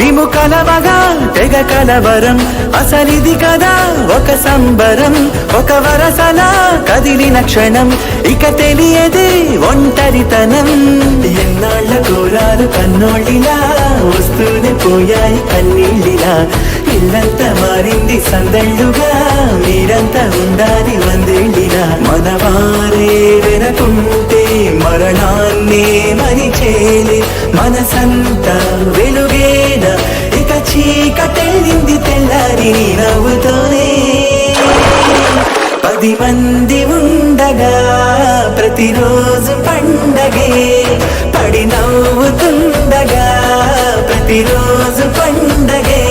మేము కలవగా తెగ కలవరం, అసలిది కదా ఒక సంబరం. ఒక వరసలా కదిలిన క్షణం, ఇక తెలియదే ఒంటరితనం. ఎన్నాళ్ళ కోరాలు కన్నోళ్ళిలా, వస్తూనే పోయాయి కన్నీళ్ళిలా. ఇల్లంతా మారింది సందళ్ళుగా, మీరంతా ఉండాలి వందేళ్ళిలా. మనవారే వెనకుంటే మరణాన్నే మరిచేలే, మనసంతా వెలుగేన ఇక చీకటెళ్ళింది తెల్లారి నీ నవ్వుతోనే. 10 మంది ఉండగా ప్రతిరోజు పండగే, పడి నవ్వుతుండగా ప్రతిరోజు పండగే.